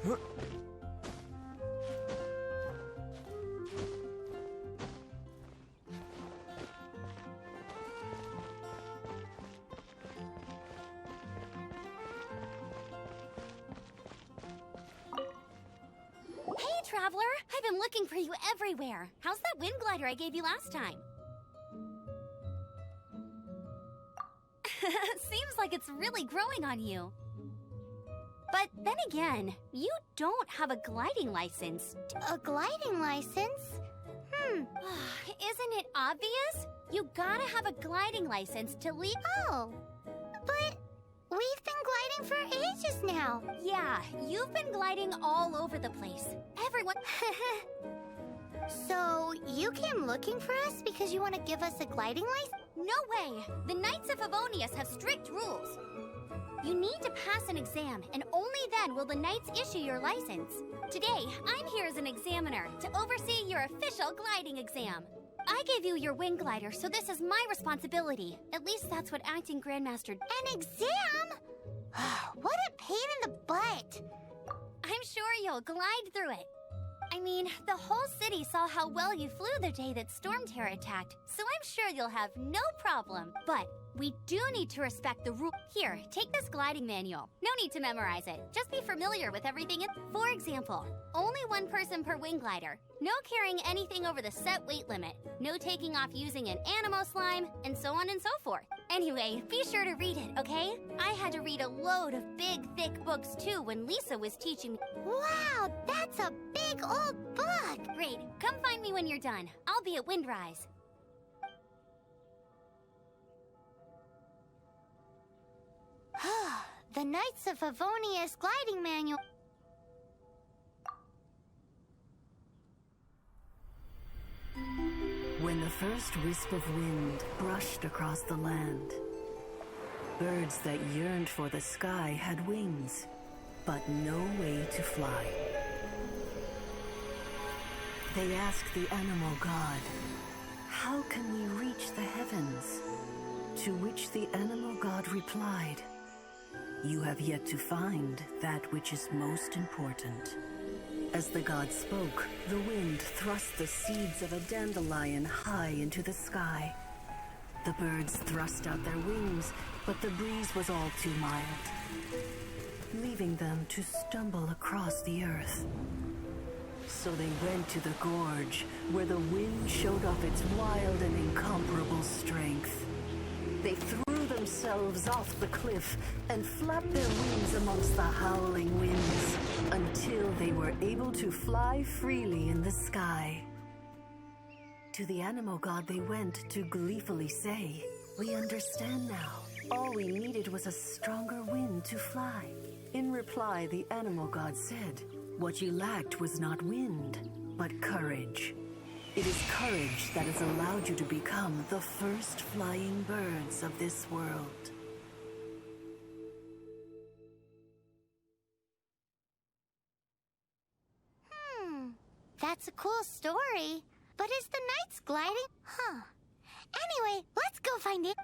Hey, Traveler! I've been looking for you everywhere. How's that wind glider I gave you last time? Seems like it's really growing on you. But then again, you don't have a gliding license. A gliding license? Isn't it obvious? You gotta have a gliding license to leave. Oh, but we've been gliding for ages now. Yeah, you've been gliding all over the place. Everyone... So, you came looking for us because you want to give us a gliding license? No way! The Knights of Favonius have strict rules. You need to pass an exam, and only then will the Knights issue your license. Today, I'm here as an examiner to oversee your official gliding exam. I gave you your wing glider, so this is my responsibility. At least that's what Acting Grandmaster... An exam? What a pain in the butt! I'm sure you'll glide through it. I mean, the whole city saw how well you flew the day that Storm Terror attacked, so I'm sure you'll have no problem. But we do need to respect the rule. Here, take this gliding manual. No need to memorize it. Just be familiar with everything. For example, only one person per wing glider. No carrying anything over the set weight limit. No taking off using an animo slime, and so on and so forth. Anyway, be sure to read it, okay? I had to read a load of big, thick books too when Lisa was teaching me. Wow, that's a big old book! Great. Come find me when you're done. I'll be at Windrise. The Knights of Favonius gliding manual. When the first wisp of wind brushed across the land, birds that yearned for the sky had wings, but no way to fly. They asked the animal god, "How can we reach the heavens?" To which the animal god replied, "You have yet to find that which is most important." As the god spoke, the wind thrust the seeds of a dandelion high into the sky. The birds thrust out their wings, but the breeze was all too mild, leaving them to stumble across the earth. So they went to the gorge, where the wind showed off its wild and incomparable strength. They threw themselves off the cliff and flapped their wings amongst the howling winds until they were able to fly freely in the sky. To the animal god they went to gleefully say, "We understand now. All we needed was a stronger wind to fly." In reply, the animal god said, "What you lacked was not wind, but courage. It is courage that has allowed you to become the first flying birds of this world." That's a cool story. But is the Knights gliding? Anyway, let's go find it.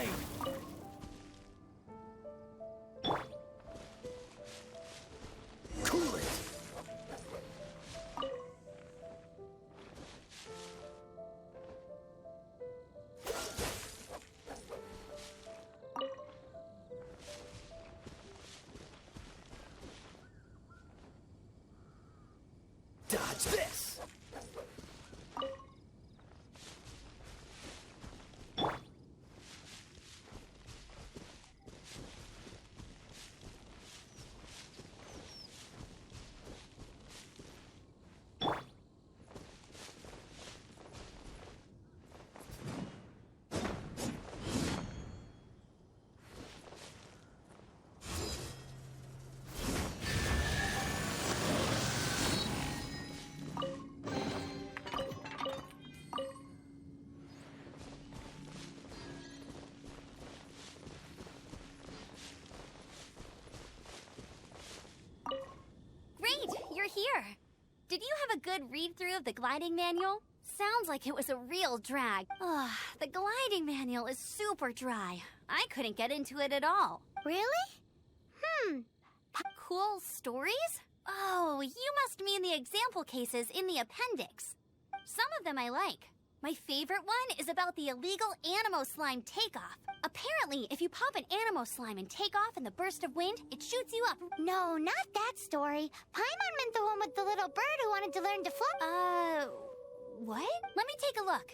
flame. Cool it. Dodge this! You're here. Did you have a good read-through of the gliding manual? Sounds like it was a real drag. Ugh, the gliding manual is super dry. I couldn't get into it at all. Really? Cool stories? Oh, you must mean the example cases in the appendix. Some of them I like. My favorite one is about the illegal Animo Slime takeoff. Apparently, if you pop an Animo Slime and take off in the burst of wind, it shoots you up. No, not that story. Paimon meant the one with the little bird who wanted to learn to fly. What? Let me take a look.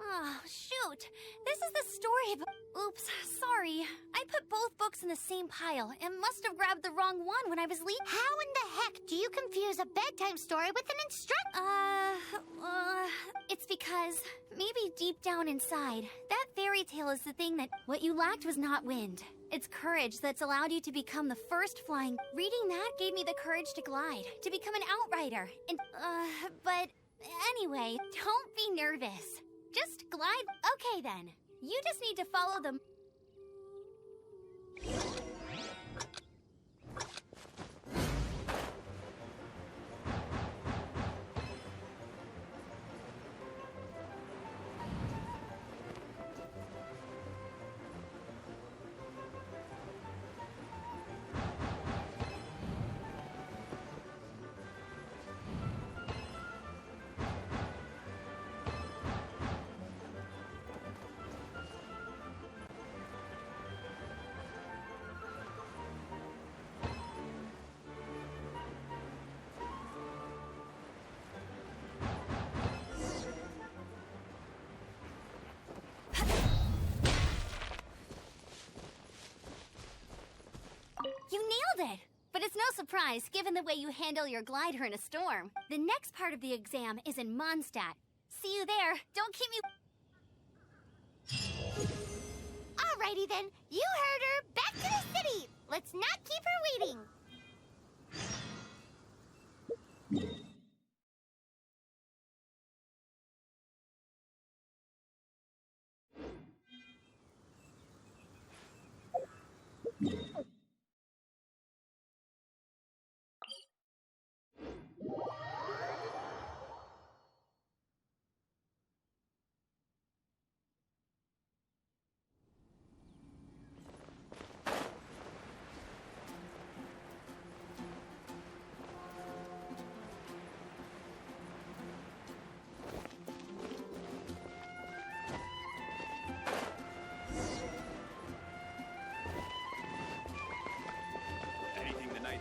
Oh, shoot. This is the story of... Oops, sorry. I put both books in the same pile and must have grabbed the wrong one when I was leaving. How in the heck do you confuse a bedtime story with an It's because maybe deep down inside, that fairy tale is the thing that what you lacked was not wind. It's courage that's allowed you to become the first flying. Reading that gave me the courage to glide, to become an outrider. And, but anyway, don't be nervous. Just glide. Okay then. You just need to follow the... You nailed it! But it's no surprise, given the way you handle your glider in a storm. The next part of the exam is in Mondstadt. See you there. Don't keep me... Alrighty then. You heard her. Back to the city. Let's not keep her waiting.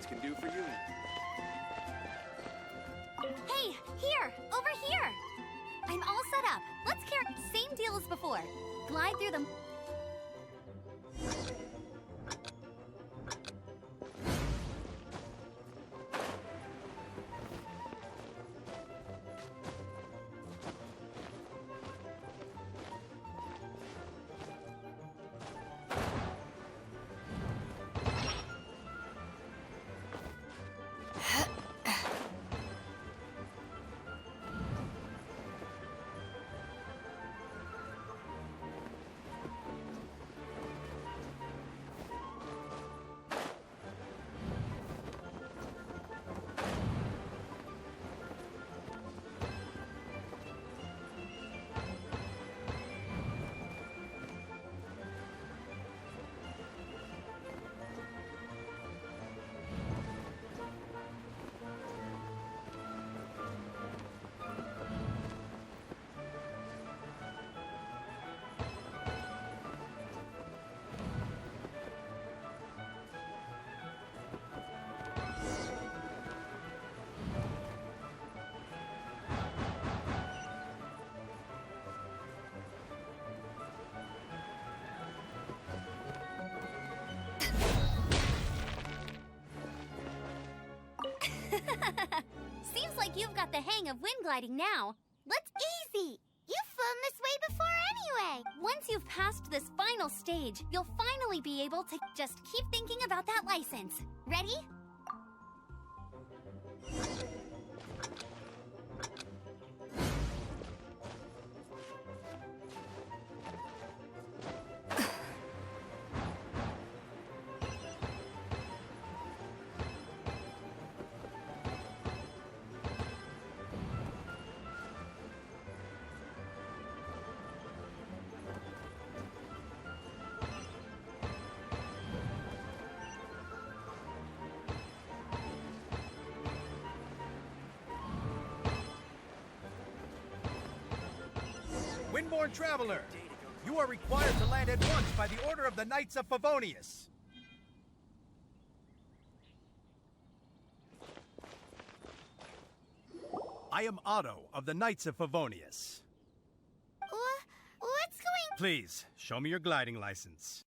Can do for you. Hey, here! Over here! I'm all set up. Let's carry... Same deal as before. Glide through them. like you've got the hang of wind gliding now. Let's Easy! You've flown this way before anyway! Once you've passed this final stage, you'll finally be able to just keep thinking about that license. Ready? Windborne Traveler, you are required to land at once by the order of the Knights of Favonius. I am Otto of the Knights of Favonius. What's going... Please, show me your gliding license.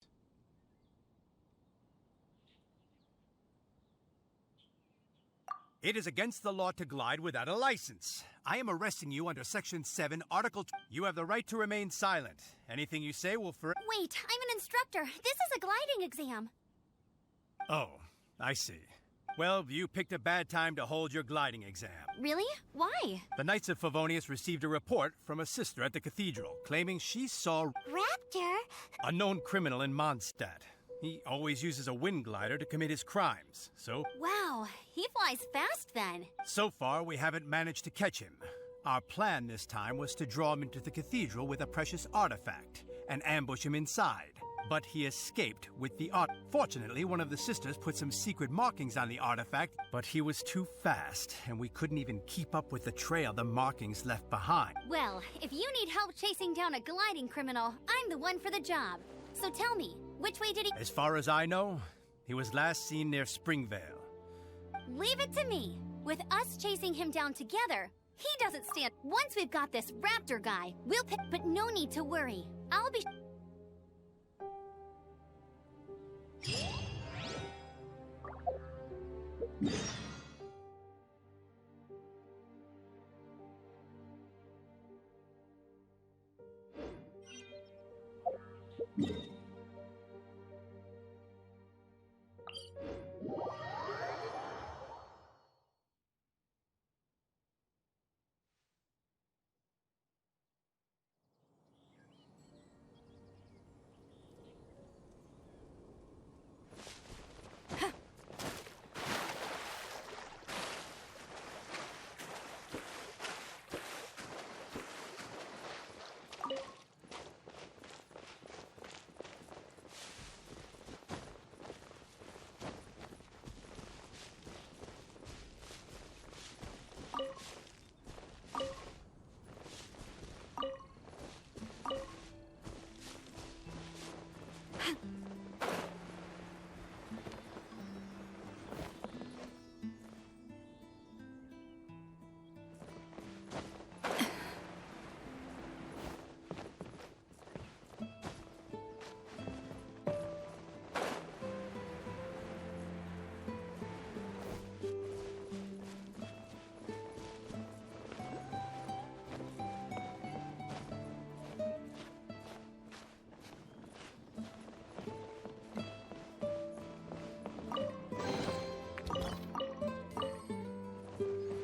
It is against the law to glide without a license. I am arresting you under Section 7, Article 2. You have the right to remain silent. Anything you say will Wait, I'm an instructor. This is a gliding exam. Oh, I see. Well, you picked a bad time to hold your gliding exam. Really? Why? The Knights of Favonius received a report from a sister at the cathedral claiming she saw Raptor? a known criminal in Mondstadt. He always uses a wind glider to commit his crimes, so... Wow, he flies fast then. So far, we haven't managed to catch him. Our plan this time was to draw him into the cathedral with a precious artifact and ambush him inside. But he escaped with the art. Fortunately, one of the sisters put some secret markings on the artifact, but he was too fast, and we couldn't even keep up with the trail the markings left behind. Well, if you need help chasing down a gliding criminal, I'm the one for the job. So tell me, which way did he... As far as I know, he was last seen near Springvale. Leave it to me. With us chasing him down together, he doesn't stand... Once we've got this raptor guy, we'll pick... But no need to worry. I'll be...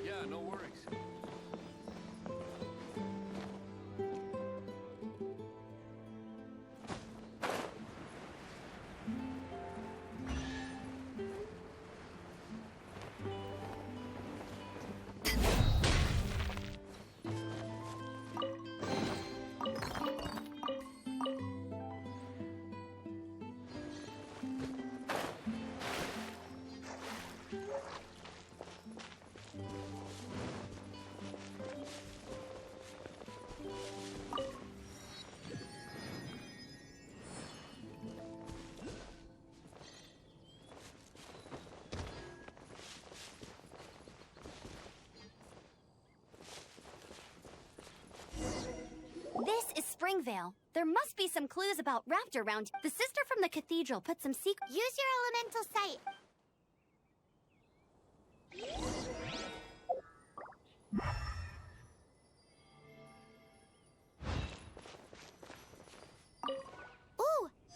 Yeah, no worries. This is Springvale. There must be some clues about Raptor around. The sister from the cathedral put some secret... Use your elemental sight. Ooh,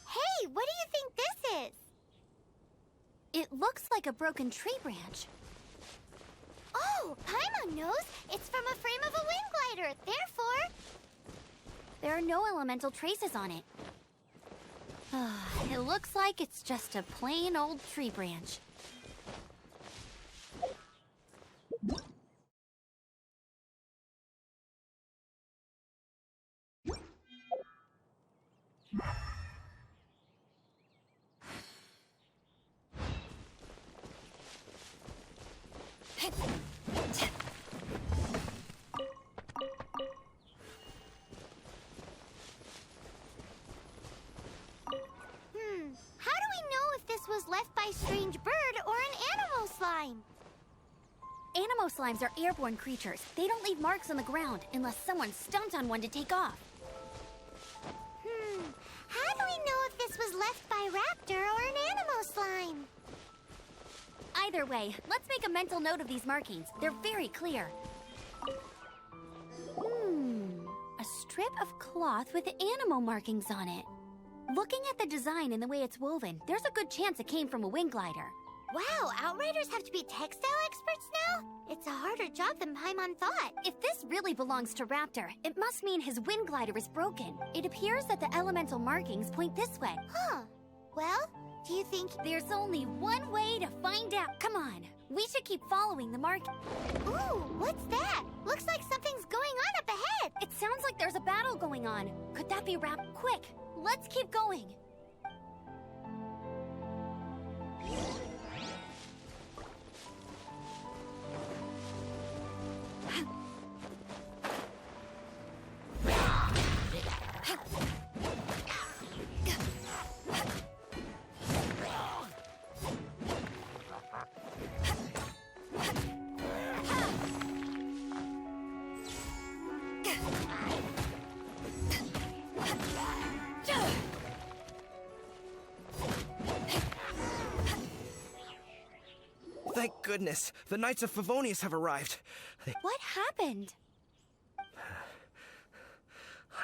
hey, what do you think this is? It looks like a broken tree branch. Oh, Paimon knows. It's from a frame of a wind glider. Therefore, There are no elemental traces on it. It looks like it's just a plain old tree branch. how do we know if this was left by strange bird or an animal slime? Animo slimes are airborne creatures. They don't leave marks on the ground unless someone stomped on one to take off. How do we know if this was left by raptor or an animal slime? Either way, let's make a mental note of these markings. They're very clear. A strip of cloth with animo markings on it. Looking at the design and the way it's woven, there's a good chance it came from a wind glider. Wow, Outriders have to be textile experts now? It's a harder job than Paimon thought. If this really belongs to Raptor, it must mean his wind glider is broken. It appears that the elemental markings point this way. Huh. Well, do you think... There's only one way to find out. Come on, we should keep following the mark. Ooh, what's that? Looks like something's going on up ahead. It sounds like there's a battle going on. Could that be Rap? Quick, let's keep going. Thank goodness, the Knights of Favonius have arrived. What happened?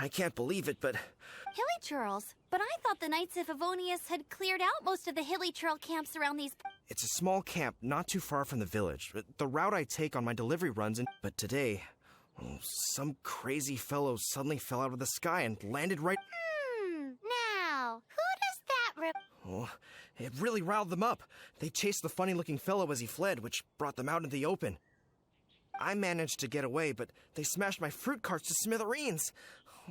I can't believe it, but Hilly Churls. But I thought the Knights of Favonius had cleared out most of the Hilly Churl camps around these... it's a small camp not too far from the village. The route I take on my delivery runs in... But today, some crazy fellow suddenly fell out of the sky and landed right... Now, who does that rip... Oh, it really riled them up. They chased the funny-looking fellow as he fled, which brought them out into the open. I managed to get away, but they smashed my fruit carts to smithereens.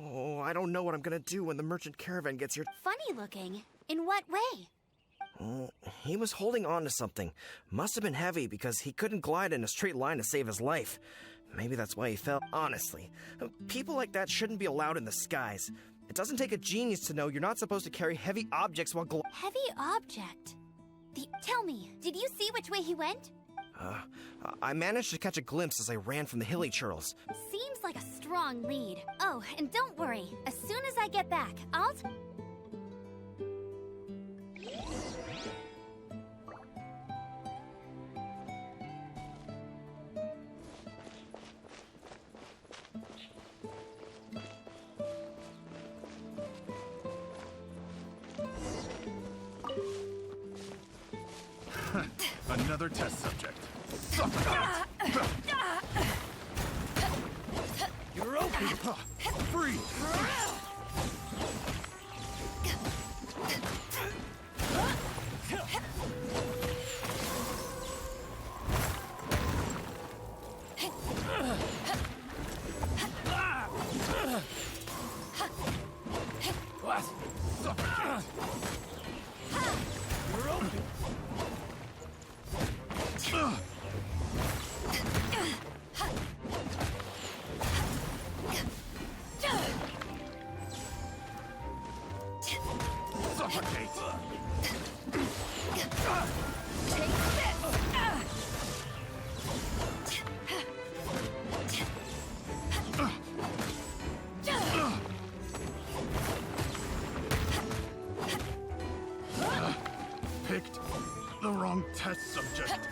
Oh, I don't know what I'm gonna do when the merchant caravan gets here. Funny looking? In what way? Oh, he was holding on to something. Must have been heavy because he couldn't glide in a straight line to save his life. Maybe that's why he fell. Honestly, people like that shouldn't be allowed in the skies. It doesn't take a genius to know you're not supposed to carry heavy objects while Heavy object? Tell me, did you see which way he went? I managed to catch a glimpse as I ran from the Hilly Churls. Seems like a strong lead. Oh, and don't worry. As soon as I get back, I'll... Another test subject. You're open! Free! What? You're open! Suffocate! Picked the wrong test subject.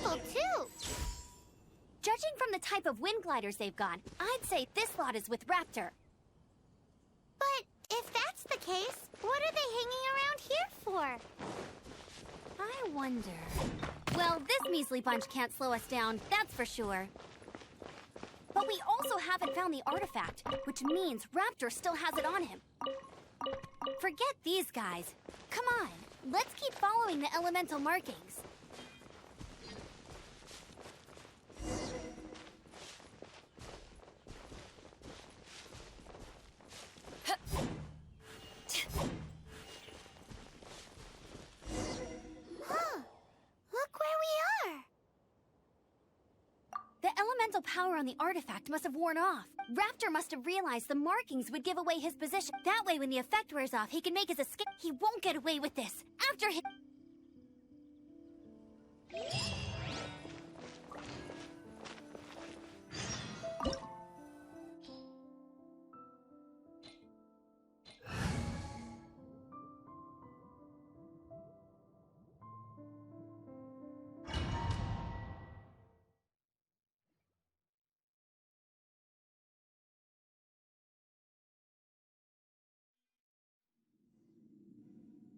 powerful, too. Judging from the type of wind gliders they've got, I'd say this lot is with Raptor. But if that's the case, what are they hanging around here for? I wonder... Well, this measly bunch can't slow us down, that's for sure. But we also haven't found the artifact, which means Raptor still has it on him. Forget these guys. Come on, let's keep following the elemental markings. Look where we are. The elemental power on the artifact must have worn off. Raptor must have realized the markings would give away his position. That way, when the effect wears off, he can make his escape. He won't get away with this. After him...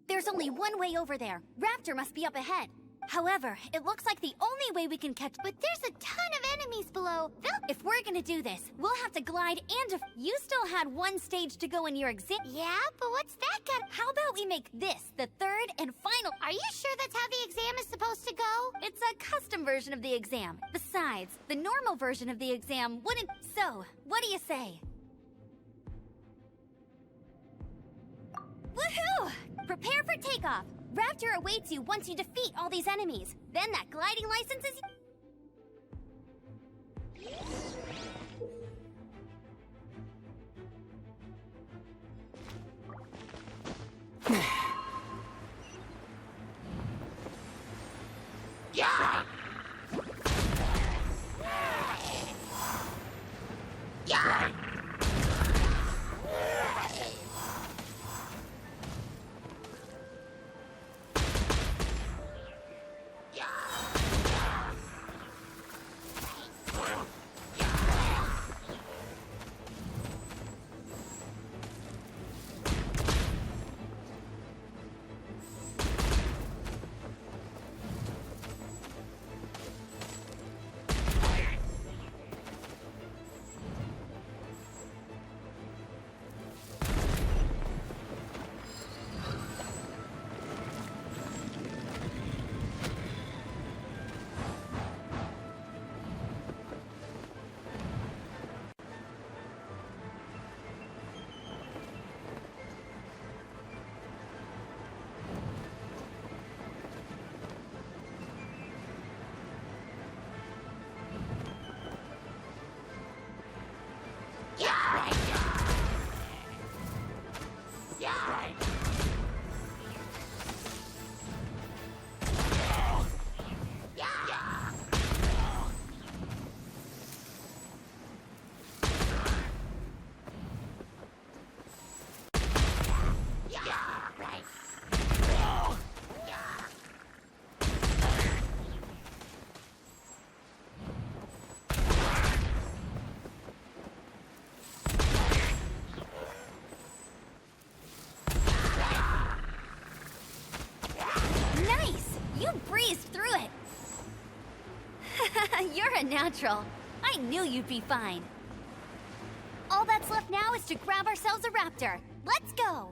There's only one way over there. Raptor must be up ahead. However, it looks like the only way we can catch... But there's a ton of enemies below. If we're gonna do this, we'll have to glide and... You still had one stage to go in your exam... Yeah, but what's that got? How about we make this the third and final... Are you sure that's how the exam is supposed to go? It's a custom version of the exam. Besides, the normal version of the exam wouldn't... So, what do you say? Woohoo! Prepare for takeoff! Raptor awaits you once you defeat all these enemies. Then that gliding license is... Yeah! Yeah! You're a natural. I knew you'd be fine. All that's left now is to grab ourselves a raptor. Let's go!